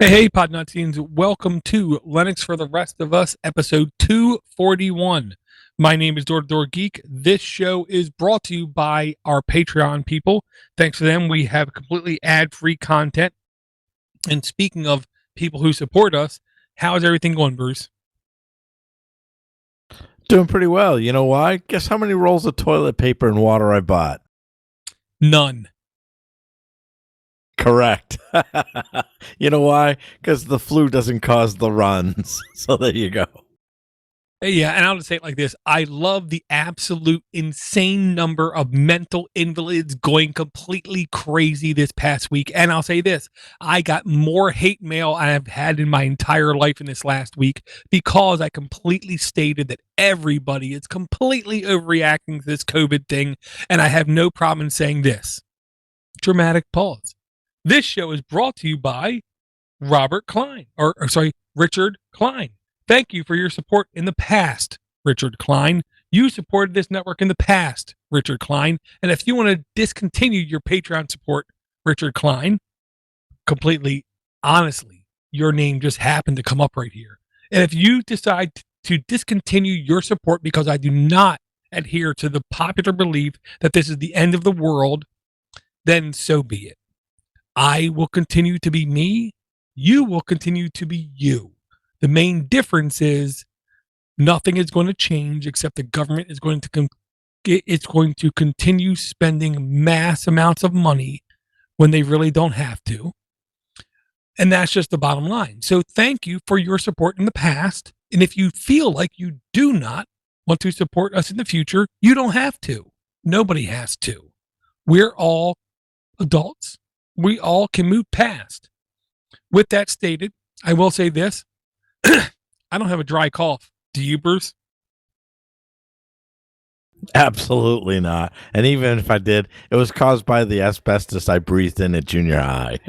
Hey, Podnutzians. Welcome to Linux for the Rest of Us, episode 241. My name is Door to Door Geek. This show is brought to you by our Patreon people. Thanks to them, we have completely ad-free content. And speaking of people who support us, how is everything going, Bruce? Doing pretty well. You know why? Guess how many rolls of toilet paper and water I bought? None. Correct. You know why? Because the flu doesn't cause the runs. So there you go. Yeah, and I'll just say it like this. I love the absolute insane number of mental invalids going completely crazy this past week. And I'll say this, I got more hate mail I have had in my entire life in this last week because I completely stated that everybody is completely overreacting to this COVID thing. And I have no problem in saying this. Dramatic pause. This show is brought to you by Robert Klein, Richard Klein. Thank you for your support in the past, Richard Klein. You supported this network in the past, Richard Klein. And if you want to discontinue your Patreon support, Richard Klein, completely honestly, your name just happened to come up right here. And if you decide to discontinue your support because I do not adhere to the popular belief that this is the end of the world, then so be it. I will continue to be me. You will continue to be you. The main difference is nothing is going to change except the government is going to continue spending mass amounts of money when they really don't have to. And that's just the bottom line. So thank you for your support in the past. And if you feel like you do not want to support us in the future, you don't have to. Nobody has to. We're all adults. We all can move past. With that stated, I will say this. I don't have a dry cough. Do you, Bruce? Absolutely not. And even if I did, it was caused by the asbestos I breathed in at junior high.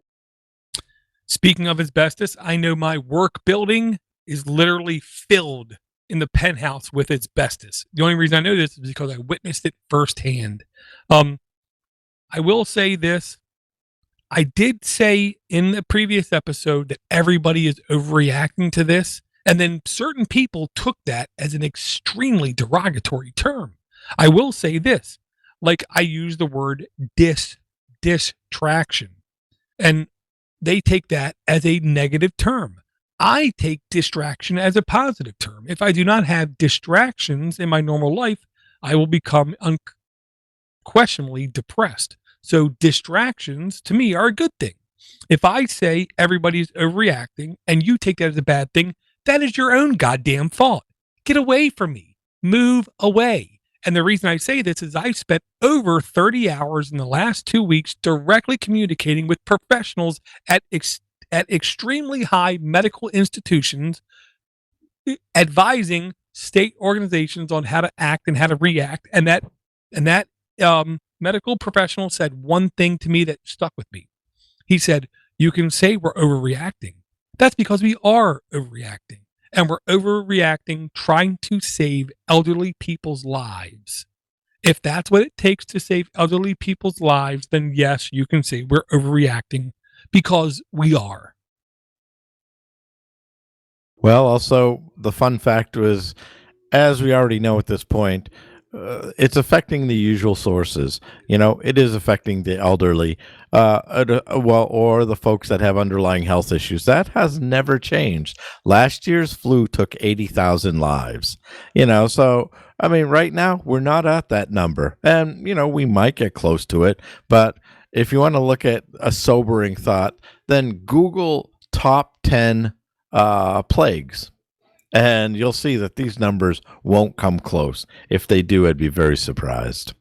Speaking of asbestos, I know my work building is literally filled in the penthouse with asbestos. The only reason I know this is because I witnessed it firsthand. I will say this. I did say in the previous episode that everybody is overreacting to this, and then certain people took that as an extremely derogatory term. I will say this, like I use the word distraction, and they take that as a negative term. I take distraction as a positive term. If I do not have distractions in my normal life, I will become unquestionably depressed. So distractions to me are a good thing. If I say everybody's overreacting and you take that as a bad thing, that is your own goddamn fault. Get away from me. Move away. And the reason I say this is I've spent over 30 hours in the last 2 weeks directly communicating with professionals at extremely high medical institutions, advising state organizations on how to act and how to react. And that medical professional said one thing to me that stuck with me. He said, you can say we're overreacting. That's because we are overreacting. And we're overreacting trying to save elderly people's lives. If that's what it takes to save elderly people's lives, then yes, you can say we're overreacting because we are. Well, also, the fun fact was, as we already know at this point, it's affecting the usual sources. You know, it is affecting the elderly, or the folks that have underlying health issues. That has never changed. Last year's flu took 80,000 lives. So I mean, right now we're not at that number, and we might get close to it. But if you want to look at a sobering thought, then Google top 10 plagues. And you'll see that these numbers won't come close. If they do, I'd be very surprised.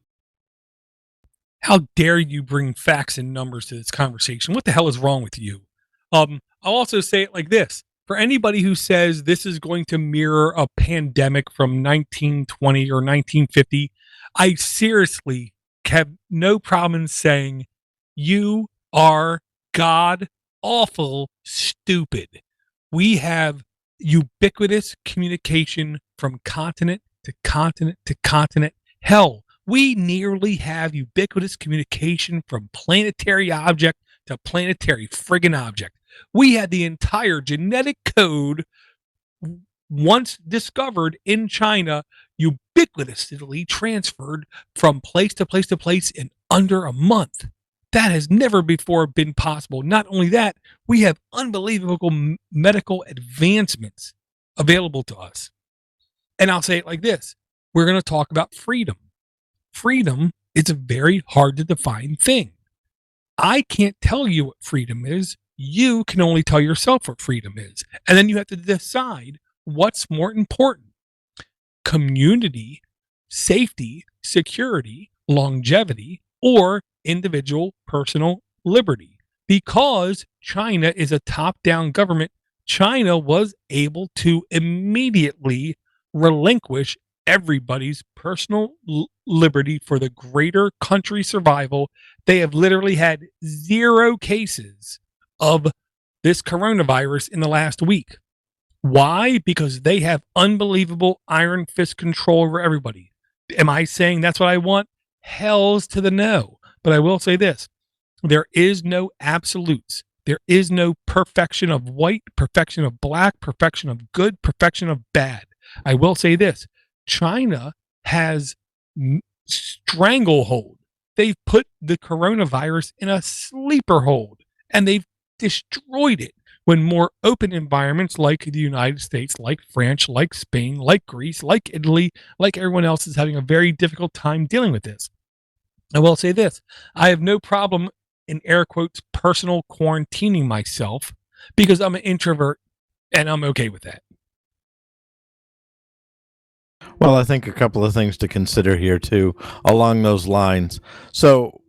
How dare you bring facts and numbers to this conversation? What the hell is wrong with you? I'll also say it like this. For anybody who says this is going to mirror a pandemic from 1920 or 1950, I seriously have no problem in saying you are god awful stupid. We have ubiquitous communication from continent to continent to continent. Hell, we nearly have ubiquitous communication from planetary object to planetary friggin' object. We had the entire genetic code once discovered in China ubiquitously transferred from place to place to place in under a month. That has never before been possible. Not only that, we have unbelievable medical advancements available to us. And I'll say it like this. We're going to talk about freedom. Freedom is a very hard to define thing. I can't tell you what freedom is. You can only tell yourself what freedom is. And then you have to decide what's more important: community, safety, security, longevity, or individual personal liberty. Because China is a top-down government, China was able to immediately relinquish everybody's personal liberty for the greater country survival. They have literally had 0 cases of this coronavirus in the last week. Why? Because they have unbelievable iron fist control over everybody. Am I saying that's what I want? Hells to the no. But I will say this. There is no absolutes. There is no perfection of white, perfection of black, perfection of good, perfection of bad. I will say this. China has stranglehold. They've put the coronavirus in a sleeper hold, and they've destroyed it when more open environments like the United States, like France, like Spain, like Greece, like Italy, like everyone else is having a very difficult time dealing with this. I will say this. I have no problem in air quotes personal quarantining myself because I'm an introvert and I'm okay with that. Well, I think a couple of things to consider here too along those lines. So,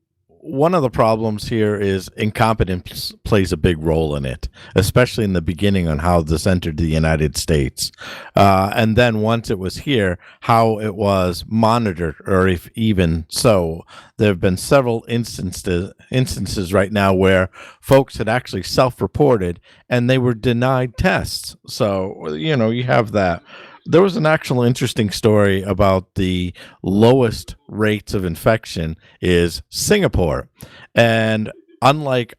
one of the problems here is incompetence plays a big role in it, especially in the beginning on how this entered the United States. And then once it was here, how it was monitored, or if even so, there have been several instances right now where folks had actually self-reported and they were denied tests. So, you have that. There was an actual interesting story about the lowest rates of infection is Singapore. And unlike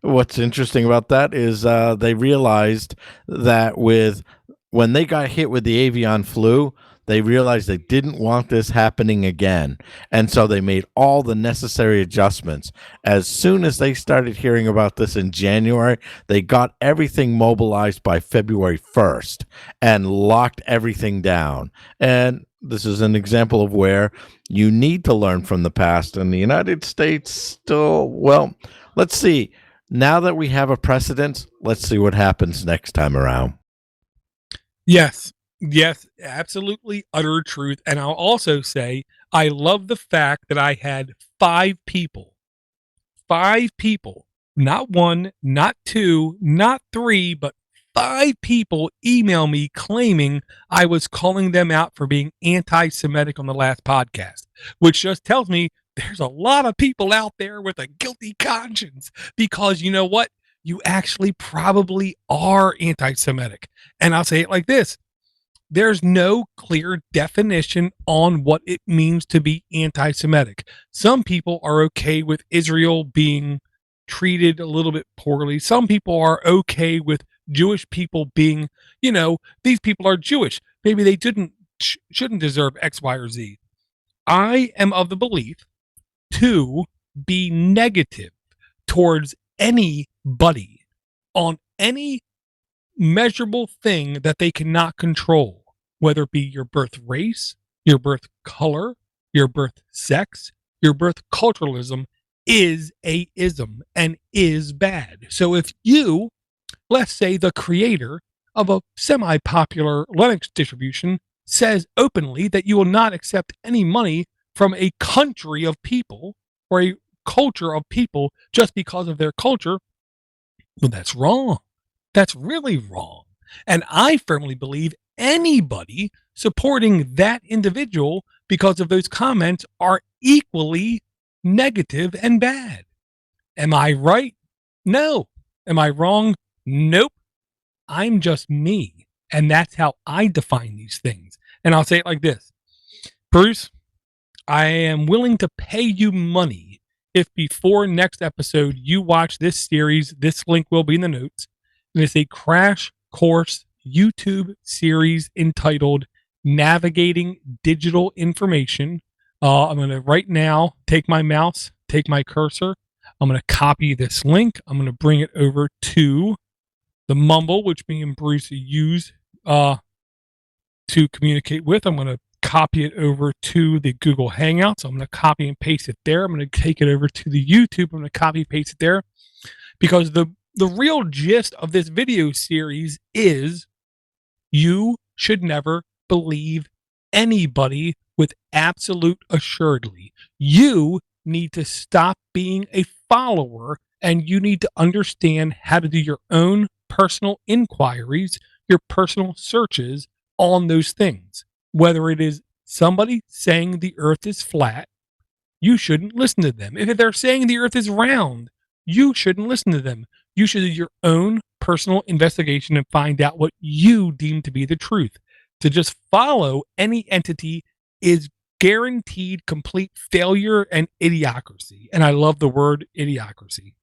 what's interesting about that is they realized that when they got hit with the avian flu, they realized they didn't want this happening again. And so they made all the necessary adjustments. As soon as they started hearing about this in January, they got everything mobilized by February 1st and locked everything down. And this is an example of where you need to learn from the past. And the United States still, well, let's see. Now that we have a precedent, let's see what happens next time around. Yes, absolutely utter truth. And I'll also say, I love the fact that I had 5 people, not 1, not 2, not 3, but 5 people email me claiming I was calling them out for being anti-Semitic on the last podcast, which just tells me there's a lot of people out there with a guilty conscience because you know what? You actually probably are anti-Semitic. And I'll say it like this. There's no clear definition on what it means to be anti-Semitic. Some people are okay with Israel being treated a little bit poorly. Some people are okay with Jewish people being, these people are Jewish. Maybe they shouldn't deserve X, Y, or Z. I am of the belief to be negative towards anybody on any measurable thing that they cannot control, whether it be your birth race, your birth color, your birth sex, your birth culturalism is a ism and is bad. So if you, let's say the creator of a semi-popular Linux distribution says openly that you will not accept any money from a country of people or a culture of people just because of their culture, well, that's wrong. That's really wrong. And I firmly believe anybody supporting that individual because of those comments are equally negative and bad. Am I right? No. Am I wrong? Nope. I'm just me. And that's how I define these things. And I'll say it like this. Bruce, I am willing to pay you money if before next episode you watch this series, this link will be in the notes. And it's a crash course YouTube series entitled Navigating Digital Information. I'm going to right now take my mouse, take my cursor. I'm going to copy this link. I'm going to bring it over to the Mumble, which me and Bruce use to communicate with. I'm going to copy it over to the Google Hangouts. So I'm going to copy and paste it there. I'm going to take it over to the YouTube. I'm going to copy and paste it there because the real gist of this video series is you should never believe anybody with absolute assuredly. You need to stop being a follower and you need to understand how to do your own personal inquiries, your personal searches on those things. Whether it is somebody saying the earth is flat, you shouldn't listen to them. If they're saying the earth is round, you shouldn't listen to them. You should do your own personal investigation and find out what you deem to be the truth. To just follow any entity is guaranteed complete failure and idiocracy. And I love the word idiocracy.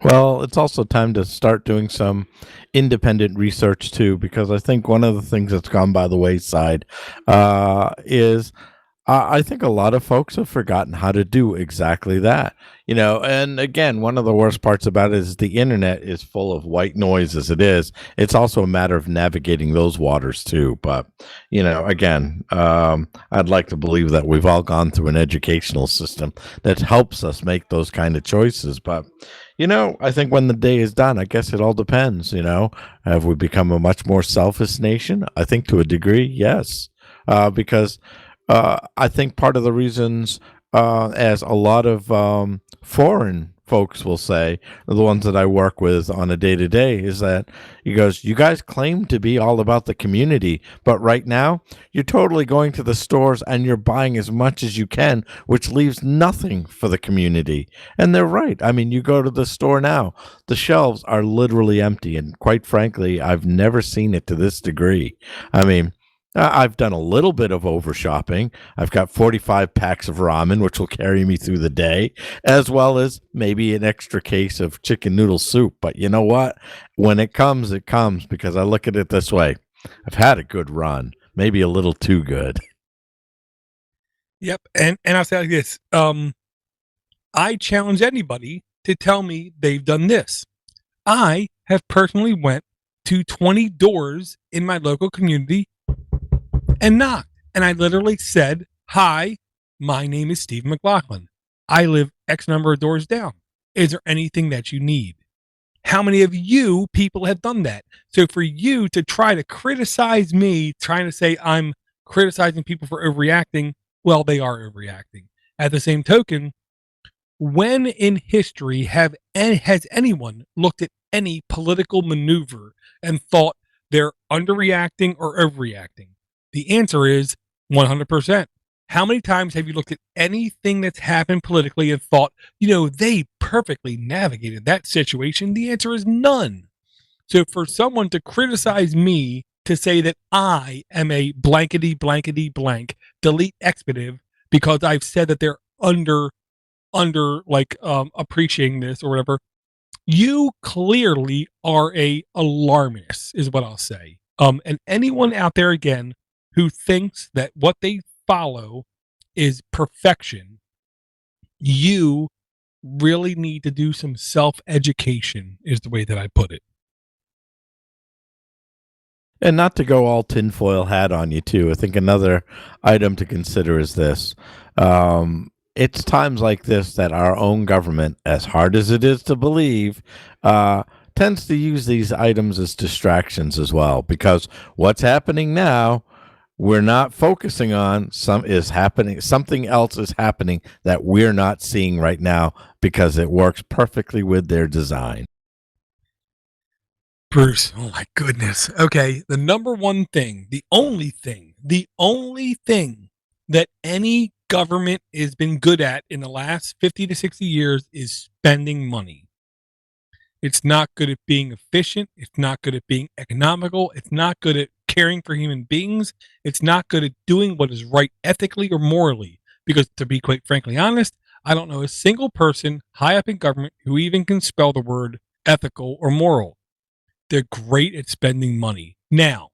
Well, it's also time to start doing some independent research too, because I think one of the things that's gone by the wayside is I think a lot of folks have forgotten how to do exactly that. And again, one of the worst parts about it is the internet is full of white noise as it is. It's also a matter of navigating those waters too. But, again, I'd like to believe that we've all gone through an educational system that helps us make those kind of choices. But, I think when the day is done, I guess it all depends. Have we become a much more selfish nation? I think to a degree, yes, because I think part of the reasons, as a lot of foreign folks will say, the ones that I work with on a day to day, is that he goes, you guys claim to be all about the community, but right now you're totally going to the stores and you're buying as much as you can, which leaves nothing for the community. And they're right. I mean, you go to the store now, the shelves are literally empty. And quite frankly, I've never seen it to this degree. I mean, I've done a little bit of over shopping. I've got 45 packs of ramen, which will carry me through the day, as well as maybe an extra case of chicken noodle soup. But you know what? When it comes, because I look at it this way. I've had a good run, maybe a little too good. Yep. And I'll say like this. I challenge anybody to tell me they've done this. I have personally went to 20 doors in my local community and knocked. And I literally said, hi, my name is Steve McLaughlin. I live X number of doors down. Is there anything that you need? How many of you people have done that? So for you to try to criticize me, trying to say I'm criticizing people for overreacting, well, they are overreacting. At the same token, when in history has anyone looked at any political maneuver and thought they're underreacting or overreacting? The answer is 100%. How many times have you looked at anything that's happened politically and thought, they perfectly navigated that situation? The answer is none. So for someone to criticize me to say that I am a blankety blank, delete expletive because I've said that they're appreciating this or whatever, you clearly are a alarmist, is what I'll say. And anyone out there again who thinks that what they follow is perfection, you really need to do some self-education, is the way that I put it. And not to go all tinfoil hat on you, too, I think another item to consider is this. It's times like this that our own government, as hard as it is to believe, tends to use these items as distractions as well. Because what's happening now, we're not focusing on. Something else is happening that we're not seeing right now because it works perfectly with their design. Bruce, oh my goodness. Okay, the number one thing, the only thing that any government has been good at in the last 50 to 60 years is spending money. It's not good at being efficient. It's not good at being economical. It's not good at caring for human beings. It's not good at doing what is right ethically or morally. Because to be quite frankly honest, I don't know a single person high up in government who even can spell the word ethical or moral. They're great at spending money. Now,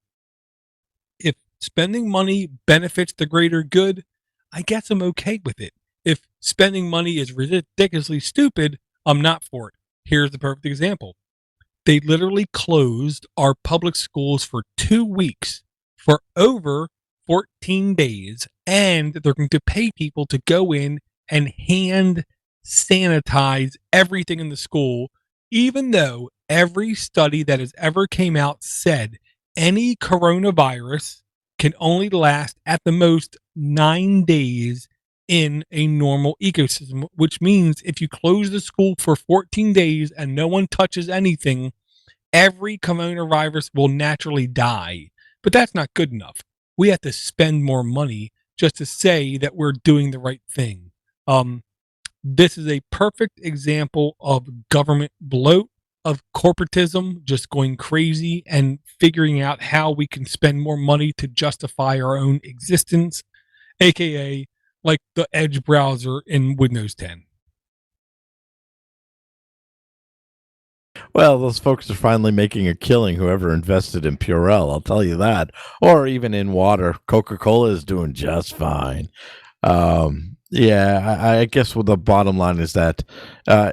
if spending money benefits the greater good, I guess I'm okay with it. If spending money is ridiculously stupid, I'm not for it. Here's the perfect example. They literally closed our public schools for 2 weeks for over 14 days, and they're going to pay people to go in and hand sanitize everything in the school, even though every study that has ever came out said any coronavirus can only last at the most 9 days in a normal ecosystem, which means if you close the school for 14 days and no one touches anything, every coronavirus will naturally die. But that's not good enough. We have to spend more money just to say that we're doing the right thing. This is a perfect example of government bloat, of corporatism just going crazy and figuring out how we can spend more money to justify our own existence, aka like the Edge browser in Windows 10. Well, those folks are finally making a killing, whoever invested in Purell, I'll tell you that. Or even in water. Coca-Cola is doing just fine. Yeah, I guess what the bottom line is that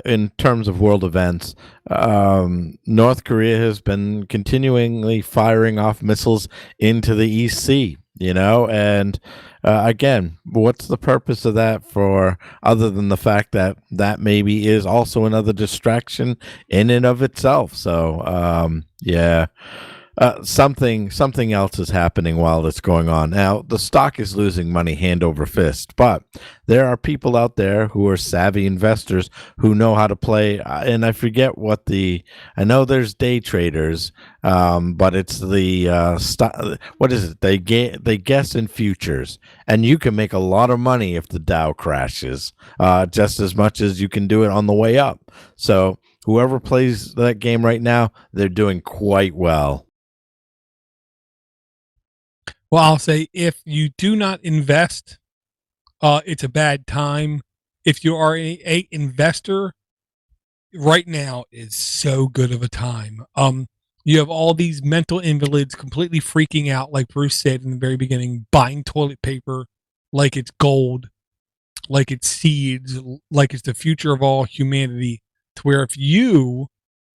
in terms of world events, North Korea has been continually firing off missiles into the East Sea, and again, what's the purpose of that for other than the fact that that maybe is also another distraction in and of itself? So, yeah. Something else is happening while that's going on. Now, the stock is losing money hand over fist, but there are people out there who are savvy investors who know how to play. And I forget I know there's day traders, but it's the stock. What is it? They guess in futures, and you can make a lot of money if the Dow crashes, just as much as you can do it on the way up. So whoever plays that game right now, they're doing quite well. Well, I'll say if you do not invest, it's a bad time. If you are a investor, right now is so good of a time. You have all these mental invalids completely freaking out, like Bruce said in the very beginning, buying toilet paper like it's gold, like it's seeds, like it's the future of all humanity. To where if you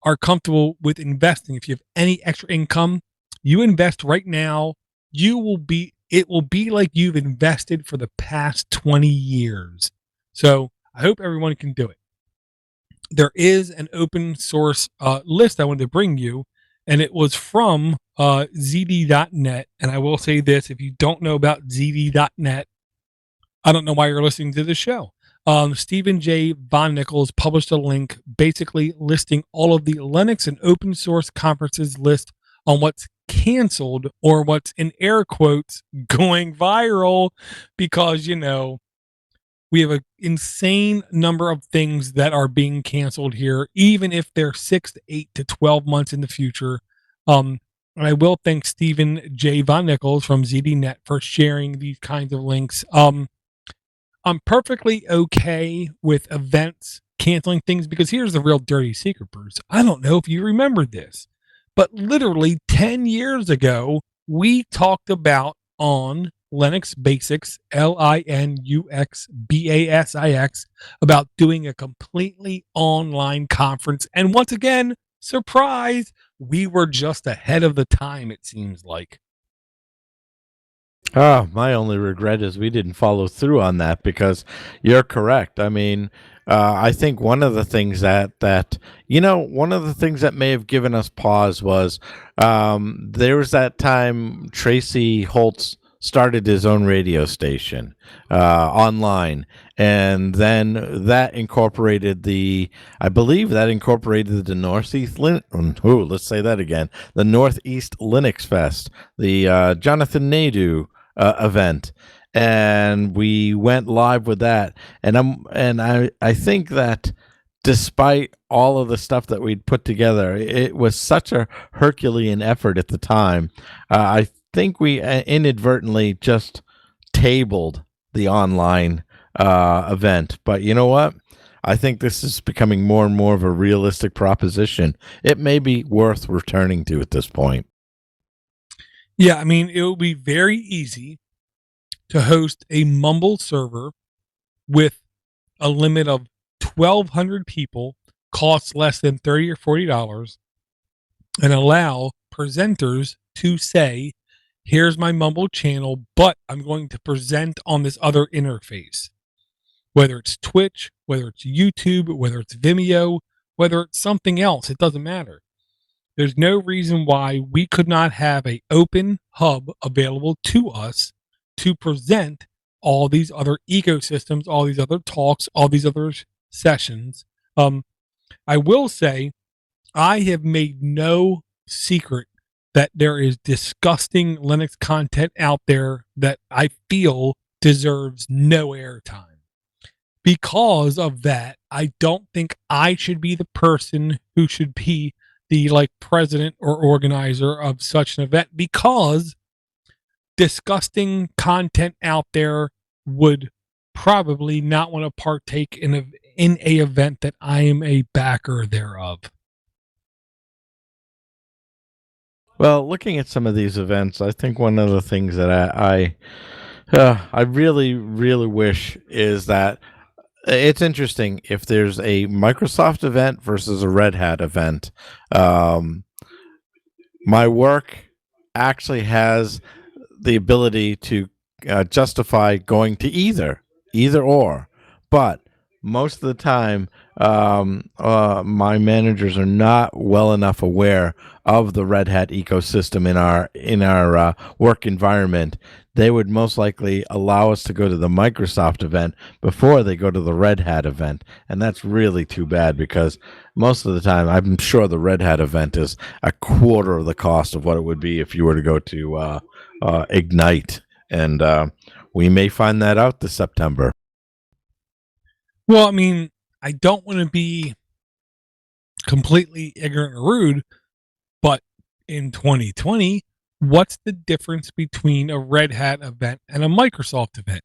are comfortable with investing, if you have any extra income, you invest right now, it will be like you've invested for the past 20 years. So I hope everyone can do it. There is an open source list I wanted to bring you, and it was from ZD.net. And I will say this, if you don't know about ZD.net, I don't know why you're listening to the show. Stephen J. Von Nichols published a link basically listing all of the Linux and open source conferences list on what's canceled or what's in air quotes going viral because, we have an insane number of things that are being canceled here, even if they're 6 to 8 to 12 months in the future. And I will thank Stephen J. Von Nichols from ZDNet for sharing these kinds of links. I'm perfectly okay with events canceling things because here's the real dirty secret, Bruce. I don't know if you remember this, but literally 10 years ago, we talked about on Linux Basics, LINUX about doing a completely online conference. And once again, surprise, we were just ahead of the time, it seems like. Oh, my only regret is we didn't follow through on that because you're correct. I mean, I think one of the things one of the things that may have given us pause was there was that time Tracy Holtz started his own radio station online, and then that incorporated I believe that incorporated the Northeast let's say that again, the Northeast Linux Fest, the Jonathan Naidu event, and we went live with that. And I think that despite all of the stuff that we'd put together, it was such a Herculean effort at the time. I think we inadvertently just tabled the online event. But you know what? I think this is becoming more and more of a realistic proposition. It may be worth returning to at this point. Yeah, I mean, it will be very easy to host a Mumble server with a limit of 1,200 people, costs less than $30 or $40, and allow presenters to say, here's my Mumble channel, but I'm going to present on this other interface. Whether it's Twitch, whether it's YouTube, whether it's Vimeo, whether it's something else, it doesn't matter. There's no reason why we could not have an open hub available to us to present all these other ecosystems, all these other talks, all these other sessions. I will say, I have made no secret that there is disgusting Linux content out there that I feel deserves no airtime. Because of that, I don't think I should be the person who should be the president or organizer of such an event, because disgusting content out there would probably not want to partake in a event that I am a backer thereof. Well, looking at some of these events, I think one of the things that I really, really wish is that it's interesting if there's a Microsoft event versus a Red Hat event. My work actually has the ability to justify going to either or, but most of the time, my managers are not well enough aware of the Red Hat ecosystem in our work environment. They would most likely allow us to go to the Microsoft event before they go to the Red Hat event, and that's really too bad, because most of the time, I'm sure the Red Hat event is a quarter of the cost of what it would be if you were to go to Ignite, and we may find that out this September. Well, I mean, I don't want to be completely ignorant or rude, but in 2020, what's the difference between a Red Hat event and a Microsoft event?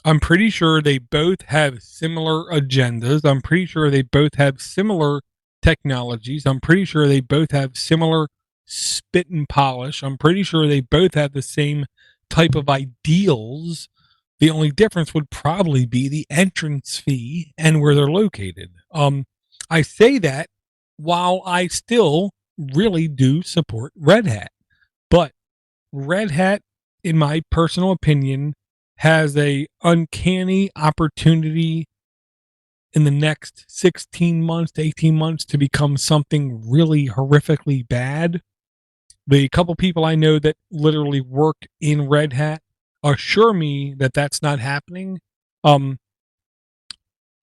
I'm pretty sure they both have similar agendas. I'm pretty sure they both have similar technologies. I'm pretty sure they both have similar spit and polish. I'm pretty sure they both have the same type of ideals. The only difference would probably be the entrance fee and where they're located. I say that while I still really do support Red Hat, but Red Hat, in my personal opinion, has a uncanny opportunity in the next 16 months to 18 months to become something really horrifically bad. The couple people I know that literally work in Red Hat assure me that that's not happening.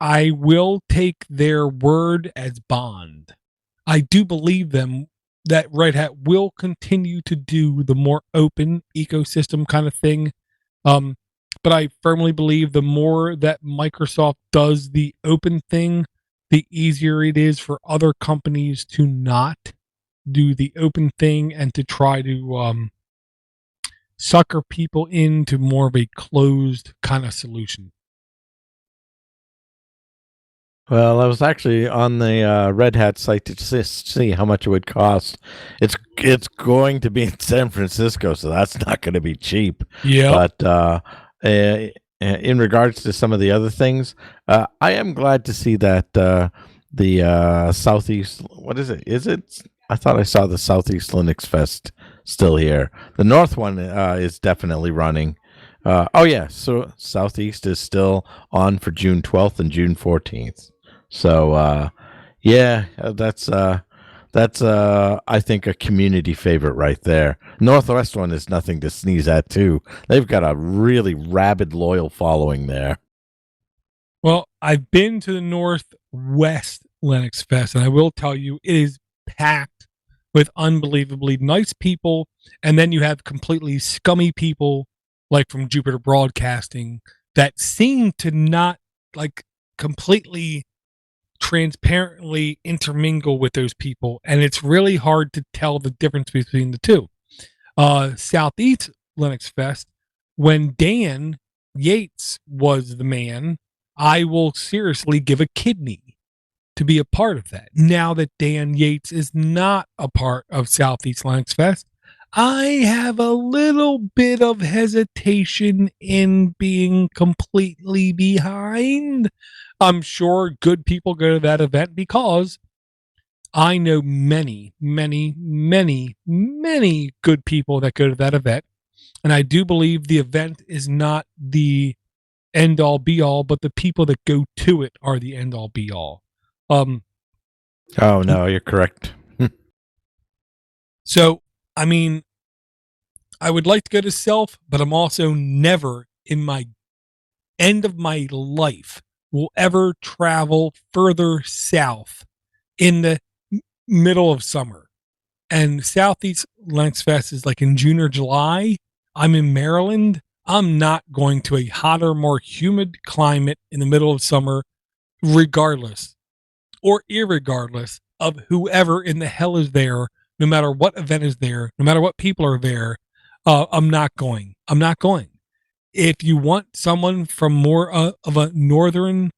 I will take their word as bond. I do believe them that Red Hat will continue to do the more open ecosystem kind of thing. But I firmly believe the more that Microsoft does the open thing, the easier it is for other companies to not do the open thing and to try to sucker people into more of a closed kind of solution. Well, I was actually on the Red Hat site to see how much it would cost. It's going to be in San Francisco, so that's not going to be cheap. Yeah. But in regards to some of the other things, I am glad to see that the Southeast. What is it? Is it? I thought I saw the Southeast Linux Fest still here. The North one is definitely running. Oh yeah, so Southeast is still on for June 12th and June 14th. So yeah, that's I think a community favorite right there. Northwest one is nothing to sneeze at too. They've got a really rabid loyal following there. Well, I've been to the Northwest Linux Fest, and I will tell you, it is packed with unbelievably nice people, and then you have completely scummy people like from Jupiter Broadcasting that seem to not completely transparently intermingle with those people, and it's really hard to tell the difference between the two. Southeast Linux Fest, when Dan Yates was the man, I will seriously give a kidney to be a part of that. Now that Dan Yates is not a part of Southeast Linux Fest, I have a little bit of hesitation in being completely behind. I'm sure good people go to that event because I know many, many, many, many good people that go to that event. And I do believe the event is not the end all be all, but the people that go to it are the end all be all. Um, Oh no, you're correct. so I mean, I would like to go to Self, but I'm also never in my end of my life will ever travel further south in the middle of summer. And Southeast Linux Fest is like in June or July. I'm in Maryland. I'm not going to a hotter, more humid climate in the middle of summer, regardless or irregardless of whoever in the hell is there, no matter what event is there, no matter what people are there. I'm not going. I'm not going. If you want someone from more of a northern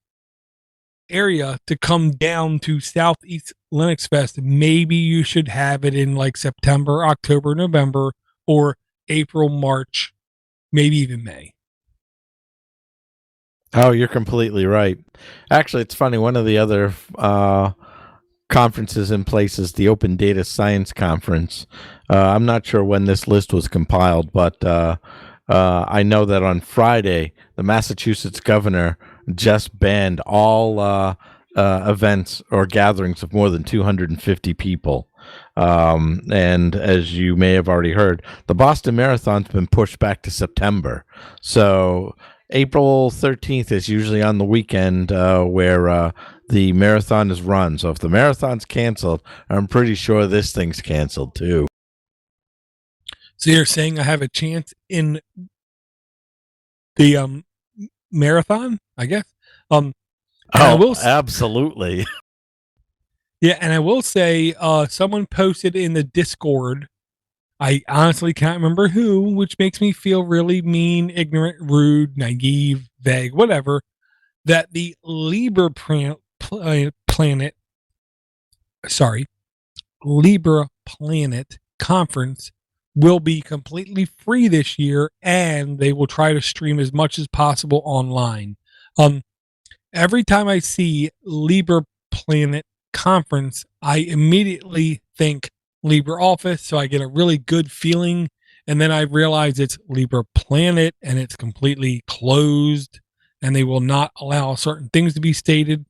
area to come down to Southeast Linux Fest, maybe you should have it in like September, October, November, or April, March, maybe even May. Oh, you're completely right. Actually, it's funny. One of the other conferences in place is the Open Data Science Conference. I'm not sure when this list was compiled, but I know that on Friday, the Massachusetts governor just banned all events or gatherings of more than 250 people. And as you may have already heard, the Boston Marathon's been pushed back to September. So April 13th is usually on the weekend where the marathon is run. So if the marathon's canceled, I'm pretty sure this thing's canceled too. So you're saying I have a chance in the marathon, I guess. Um, and I Oh, will, absolutely. yeah, and I will say, someone posted in the Discord. I honestly can't remember who, which makes me feel really mean, ignorant, rude, naive, vague, whatever. That the Libra planet, sorry, Libra Planet conference will be completely free this year, and they will try to stream as much as possible online. Um, every time I see Libra Planet conference, I immediately think LibreOffice, so I get a really good feeling. And then I realize it's Libra Planet and it's completely closed, and they will not allow certain things to be stated.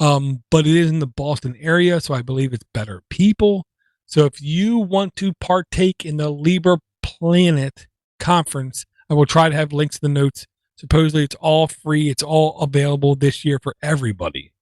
But it is in the Boston area, so I believe it's better people. So if you want to partake in the Libra Planet conference, I will try to have links in the notes. Supposedly it's all free, it's all available this year for everybody.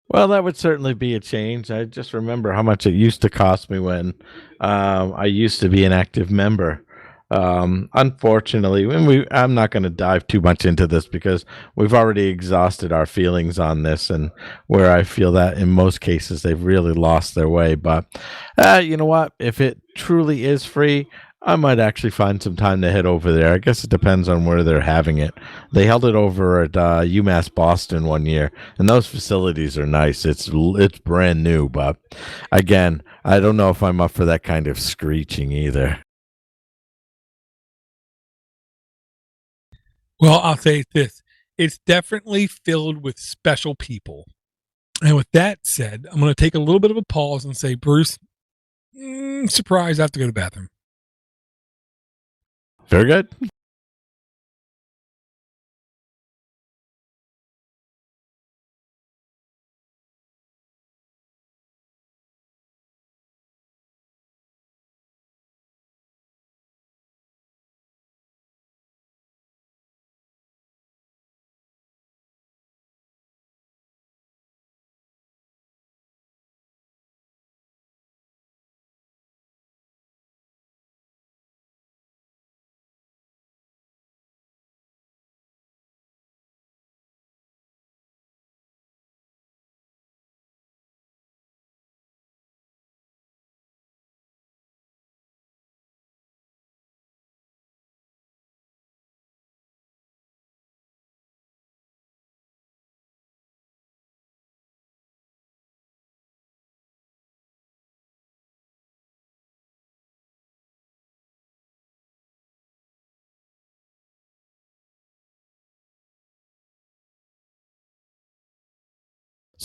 Well, that would certainly be a change. I just remember how much it used to cost me when I used to be an active member. Unfortunately, I'm not going to dive too much into this because we've already exhausted our feelings on this, and where I feel that in most cases they've really lost their way. But you know what? If it truly is free, I might actually find some time to head over there. I guess it depends on where they're having it. They held it over at UMass Boston one year, and those facilities are nice. It's brand new, but again, I don't know if I'm up for that kind of screeching either. Well, I'll say this, it's definitely filled with special people. And with that said, I'm going to take a little bit of a pause and say, Bruce, surprise, I have to go to the bathroom. Very good.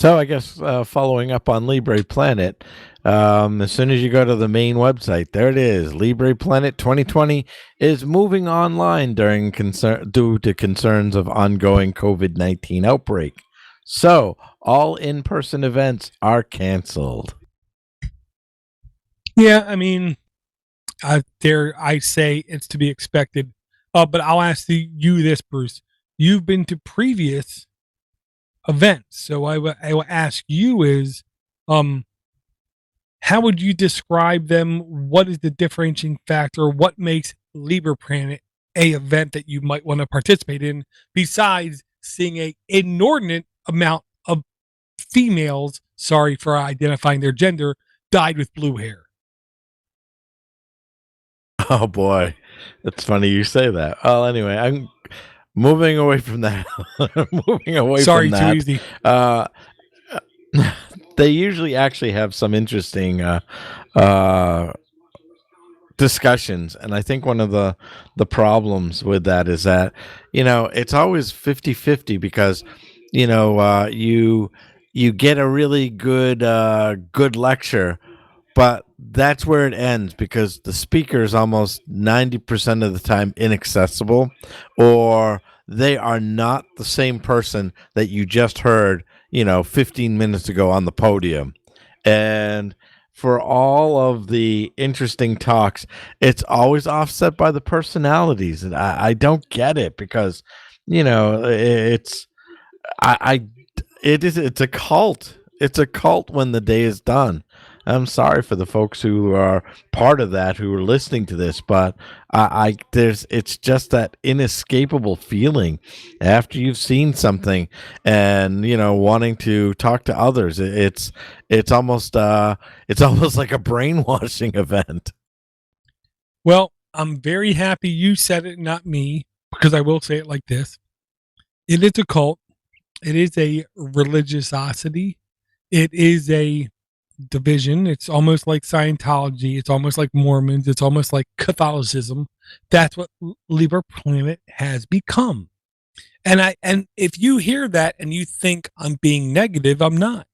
So I guess following up on Libre Planet, as soon as you go to the main website, there it is. Libre Planet 2020 is moving online due to concerns of ongoing COVID-19 outbreak. So all in-person events are canceled. Yeah, I mean, I say it's to be expected. But I'll ask you this, Bruce. You've been to previous events, so I will ask you is, um, how would you describe them? What is the differentiating factor? What makes Libre Planet a event that you might want to participate in, besides seeing a inordinate amount of females, sorry for identifying their gender, dyed with blue hair? Oh boy, that's funny you say that. Well, anyway, I'm moving away from that. Moving away from Sorry, too that. easy. Uh, they usually actually have some interesting uh, discussions, and I think one of the problems with that is that it's always 50-50 because you get a really good lecture, but that's where it ends because the speaker is almost 90% of the time inaccessible, or they are not the same person that you just heard 15 minutes ago on the podium. And for all of the interesting talks, it's always offset by the personalities, and I don't get it because it's I it's a cult. It's a cult when the day is done. I'm sorry for the folks who are part of that who are listening to this, but I there's it's just that inescapable feeling after you've seen something and wanting to talk to others. It's almost like a brainwashing event. Well, I'm very happy you said it, not me, because I will say it like this. It is a cult. It is a religiosity. It is a division. It's almost like Scientology. It's almost like Mormons. It's almost like Catholicism. That's what Liber Planet has become. And if you hear that and you think I'm being negative, I'm not.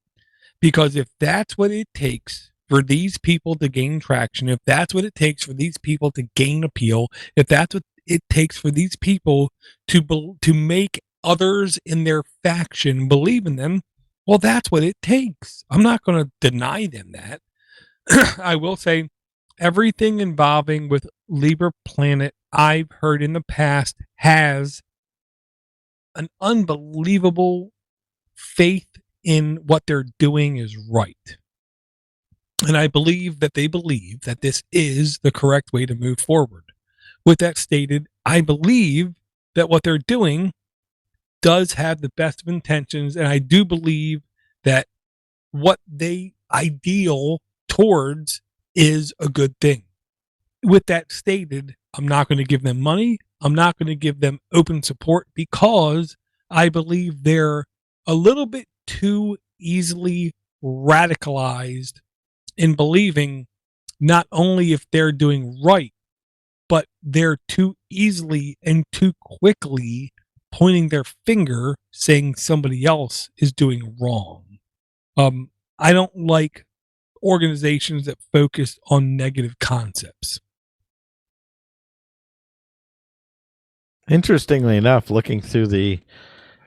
Because if that's what it takes for these people to gain traction, if that's what it takes for these people to gain appeal, if that's what it takes for these people to make others in their faction believe in them, well, that's what it takes. I'm not going to deny them that. I will say everything involving with Liber Planet I've heard in the past has an unbelievable faith in what they're doing is right. And I believe that they believe that this is the correct way to move forward. With that stated, I believe that what they're doing does have the best of intentions. And I do believe that what they ideal towards is a good thing. With that stated, I'm not going to give them money. I'm not going to give them open support because I believe they're a little bit too easily radicalized in believing not only if they're doing right, but they're too easily and too quickly pointing their finger saying somebody else is doing wrong. I don't like organizations that focus on negative concepts. Interestingly enough, looking through the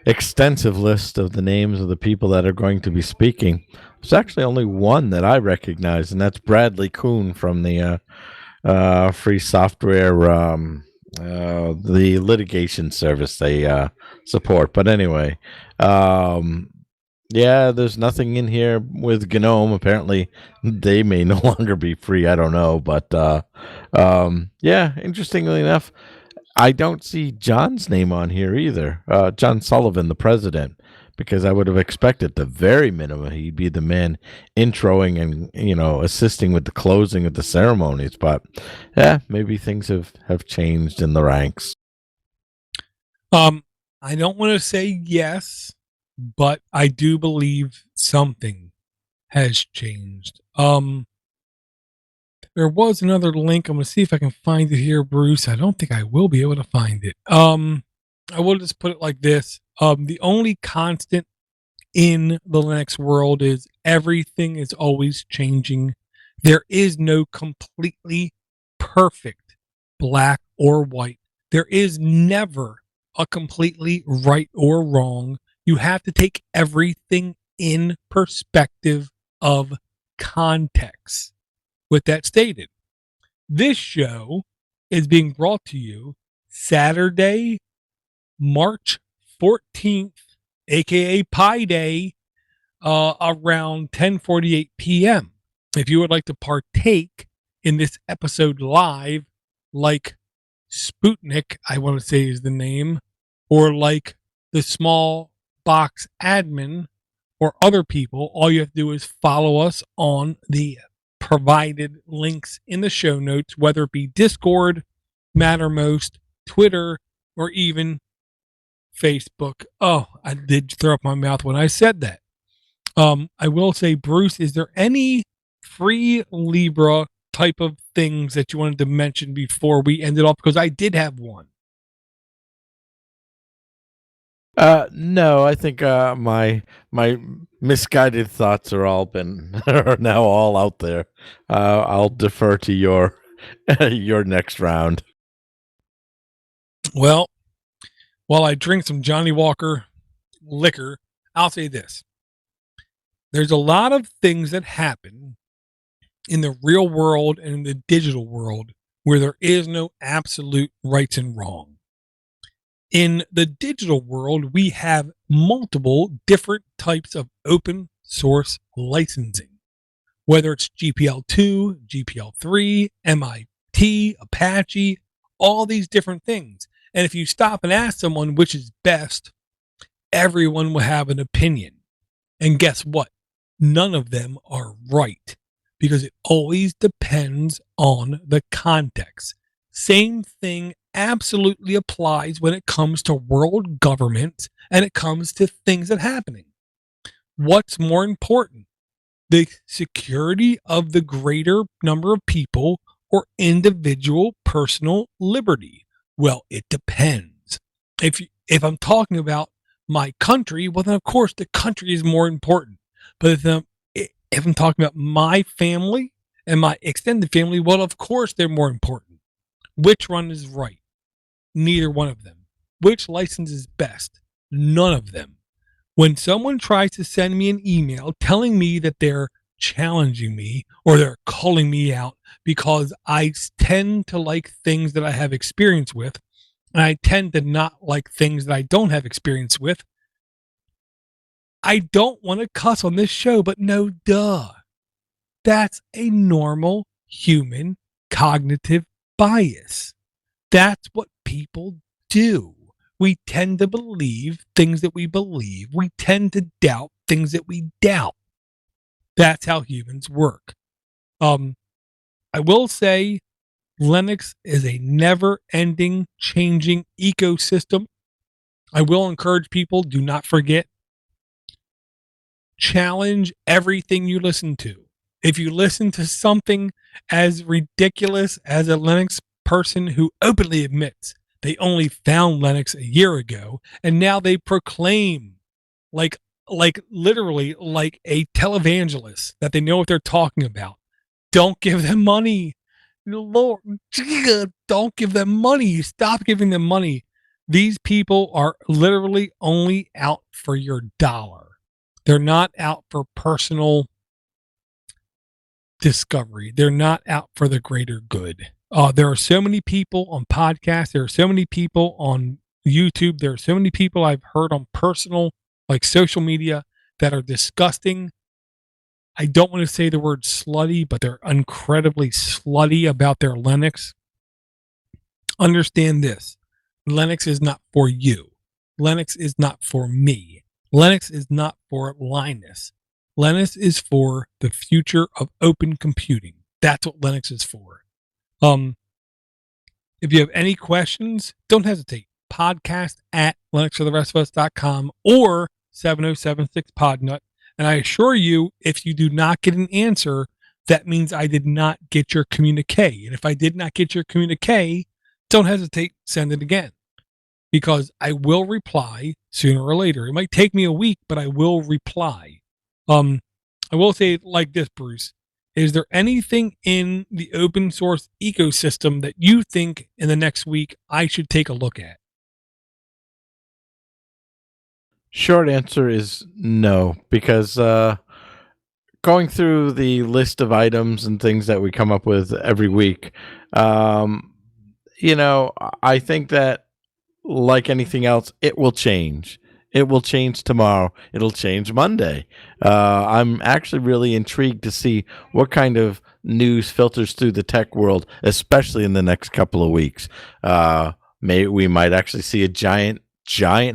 extensive list of the names of the people that are going to be speaking, there's actually only one that I recognize, and that's Bradley Kuhn from the free software, the litigation service they support. But anyway, yeah, there's nothing in here with GNOME. Apparently, they may no longer be free. I don't know, but yeah, interestingly enough, I don't see John's name on here either. John Sullivan, the president, because I would have expected the very minimum he'd be the man introing and assisting with the closing of the ceremonies. But yeah, maybe things have changed in the ranks. I don't want to say yes, but I do believe something has changed. There was another link. I'm going to see if I can find it here, Bruce. I don't think I will be able to find it. I will just put it like this. The only constant in the Linux world is everything is always changing. There is no completely perfect black or white. There is never a completely right or wrong. You have to take everything in perspective of context. With that stated, this show is being brought to you Saturday, March 14th, aka Pi Day, around 10:48 p.m. If you would like to partake in this episode live, like Sputnik, I want to say is the name, or like the small box admin or other people, all you have to do is follow us on the provided links in the show notes, whether it be Discord, Mattermost, Twitter, or even Facebook. Oh, I did throw up my mouth when I said that. I will say, Bruce, is there any free Libra type of things that you wanted to mention before we ended off? Because I did have one. No, I think my misguided thoughts are now all out there. I'll defer to your your next round. Well, while I drink some Johnny Walker liquor, I'll say this. There's a lot of things that happen in the real world and in the digital world where there is no absolute rights and wrong. In the digital world, we have multiple different types of open source licensing, whether it's GPL2, GPL3, MIT, Apache, all these different things. And if you stop and ask someone which is best, everyone will have an opinion. And guess what? None of them are right because it always depends on the context. Same thing absolutely applies when it comes to world governments and it comes to things that are happening. What's more important? The security of the greater number of people or individual personal liberty? Well, it depends. If I'm talking about my country, well, then of course the country is more important. But if I'm talking about my family and my extended family, well, of course they're more important. Which one is right? Neither one of them. Which license is best? None of them. When someone tries to send me an email telling me that they're challenging me or they're calling me out because I tend to like things that I have experience with, and I tend to not like things that I don't have experience with, I don't want to cuss on this show, but no duh. That's a normal human cognitive bias. That's what people do. We tend to believe things that we believe. We tend to doubt things that we doubt. That's how humans work. I will say Linux is a never-ending, changing ecosystem. I will encourage people, do not forget, challenge everything you listen to. If you listen to something as ridiculous as a Linux person who openly admits they only found Linux a year ago and now they proclaim like literally like a televangelist that they know what they're talking about, don't give them money. Lord, don't give them money. Stop giving them money. These people are literally only out for your dollar. They're not out for personal discovery. They're not out for the greater good. There are so many people on podcasts. There are so many people on YouTube. There are so many people I've heard on personal, like social media, that are disgusting. I don't want to say the word slutty, but they're incredibly slutty about their Linux. Understand this. Linux is not for you. Linux is not for me. Linux is not for Linus. Linux is for the future of open computing. That's what Linux is for. If you have any questions, don't hesitate. Podcast at linuxfortherestofus.com or 7076podnut. And I assure you, if you do not get an answer, that means I did not get your communique. And if I did not get your communique, don't hesitate, send it again. because I will reply sooner or later. It might take me a week, but I will reply. Um, I will say it like this, Bruce. Is there anything in the open source ecosystem that you think in the next week I should take a look at? Short answer is no, because going through the list of items and things that we come up with every week, um, I think that, like anything else, it will change. It will change tomorrow. It'll change Monday. I'm actually really intrigued to see what kind of news filters through the tech world, especially in the next couple of weeks. Maybe we might actually see a giant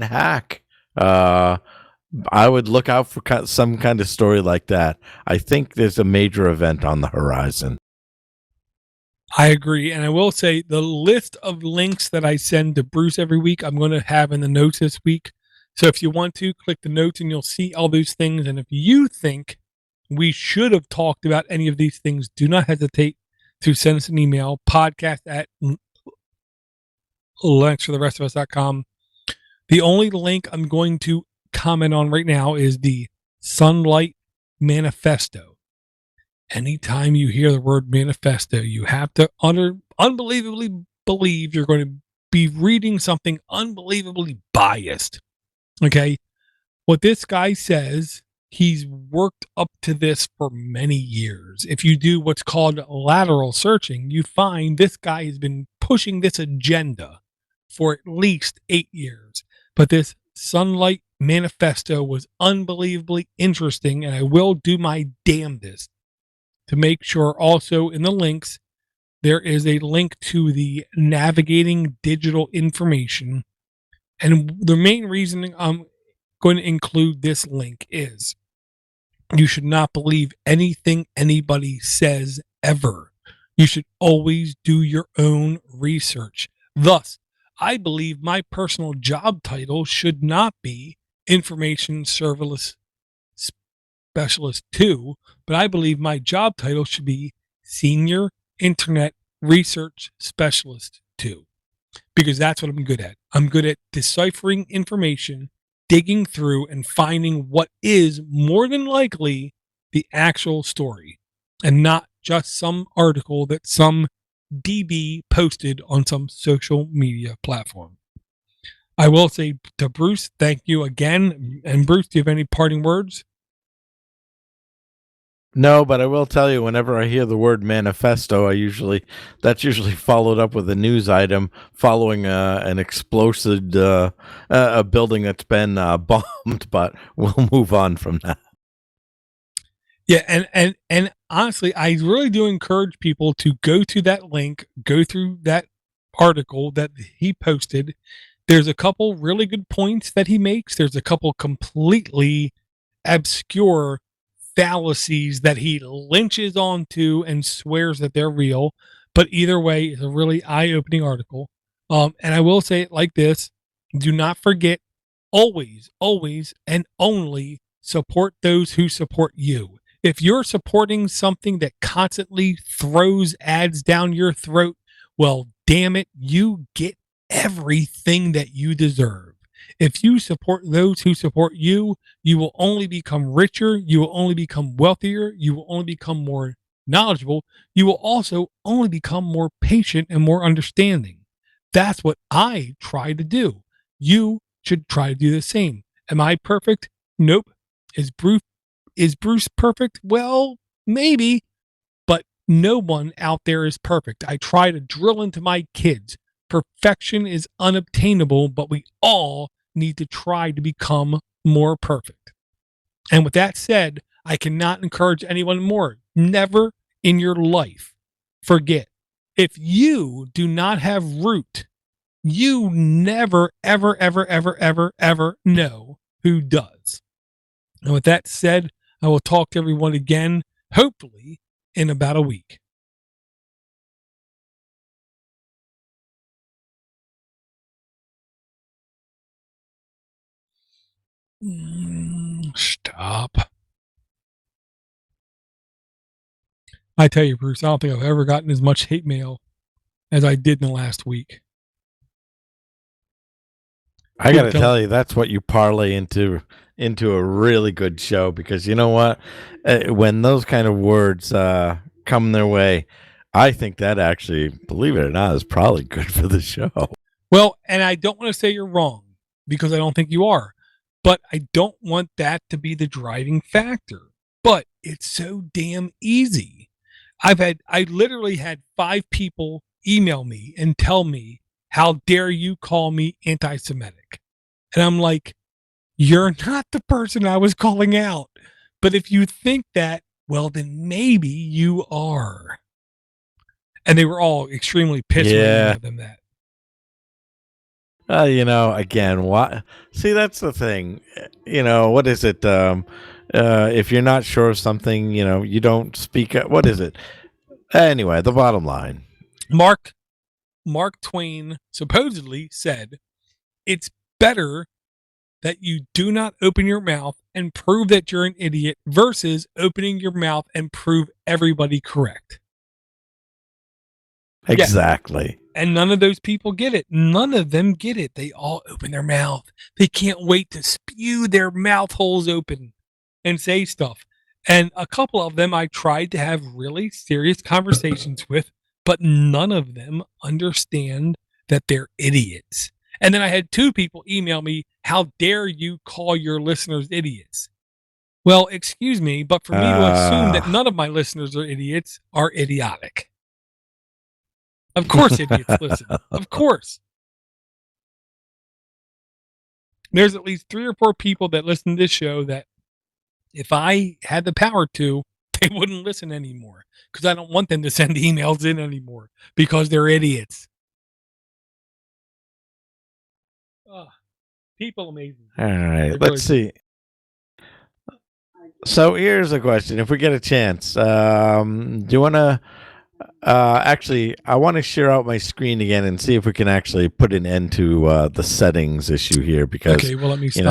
hack. Uh, I would look out for some kind of story like that. I think there's a major event on the horizon. I agree. And I will say the list of links that I send to Bruce every week, I'm going to have in the notes this week. So if you want to, click the notes and you'll see all those things. And if you think we should have talked about any of these things, do not hesitate to send us an email, podcast at linuxfortherestofus.com. The only link I'm going to comment on right now is the Sunlight Manifesto. Anytime you hear the word manifesto, you have to unbelievably believe you're going to be reading something unbelievably biased. Okay. What this guy says, he's worked up to this for many years. If you do what's called lateral searching, you find this guy has been pushing this agenda for at least 8 years. But this Sunlight Manifesto was unbelievably interesting, and I will do my damnedest to make sure also in the links there is a link to the navigating digital information. And the main reason I'm going to include this link is you should not believe anything anybody says ever. You should always do your own research. Thus, I believe my personal job title should not be Information Service Specialist 2, but I believe my job title should be Senior Internet Research Specialist 2, because that's what I'm good at. I'm good at deciphering information, digging through, and finding what is more than likely the actual story and not just some article that some DB posted on some social media platform. I will say to Bruce, thank you again. And Bruce, do you have any parting words? No, but I will tell you, whenever I hear the word manifesto, that's usually followed up with a news item following an explosive a building that's been bombed. But we'll move on from that. Yeah, and honestly, I really do encourage people to go to that link, go through that article that he posted. There's a couple really good points that he makes. There's a couple completely obscure fallacies that he lynches onto and swears that they're real. But either way, it's a really eye-opening article. And I will say it like this: do not forget, always, always, and only support those who support you. If you're supporting something that constantly throws ads down your throat, well, damn it, you get everything that you deserve. If you support those who support you, you will only become richer, you will only become wealthier, you will only become more knowledgeable, you will also only become more patient and more understanding. That's what I try to do. You should try to do the same. Am I perfect? Nope. Is Bruce perfect? Well, maybe, but no one out there is perfect. I try to drill into my kids. Perfection is unobtainable, but we all need to try to become more perfect. And with that said, I cannot encourage anyone more. Never in your life forget, if you do not have root, you never, ever, ever, ever, ever, ever know who does. And with that said, I will talk to everyone again, hopefully in about a week. Stop. I tell you, Bruce, I don't think I've ever gotten as much hate mail as I did in the last week. I Yeah, got to tell you, that's what you parlay into a really good show, because you know what? When those kind of words come their way, I think that actually, believe it or not, is probably good for the show. Well, and I don't want to say you're wrong because I don't think you are, but I don't want that to be the driving factor. But it's so damn easy. I literally had 5 people email me and tell me, how dare you call me anti Semitic? And I'm like, you're not the person I was calling out. But if you think that, well, then maybe you are. And they were all extremely pissed when I Yeah. emailed them that. Again, why? See, that's the thing. What is it? If you're not sure of something, you don't speak. What is it? Anyway, the bottom line. Mark Twain supposedly said, it's better that you do not open your mouth and prove that you're an idiot versus opening your mouth and prove everybody correct. Exactly. Yeah. And none of those people get it. None of them get it. They all open their mouth. They can't wait to spew their mouth holes open and say stuff. And a couple of them I tried to have really serious conversations with, but none of them understand that they're idiots. And then I had 2 people email me, how dare you call your listeners idiots? Well, excuse me, but for me to assume that none of my listeners are idiots are idiotic. Of course idiots listen. Of course. There's at least 3 or 4 people that listen to this show that if I had the power to, they wouldn't listen anymore because I don't want them to send emails in anymore because they're idiots. Oh, people amazing. All right, let's see. So here's a question. If we get a chance, do you want to actually, I want to share out my screen again and see if we can actually put an end to the settings issue here, because Okay, well, let me stop.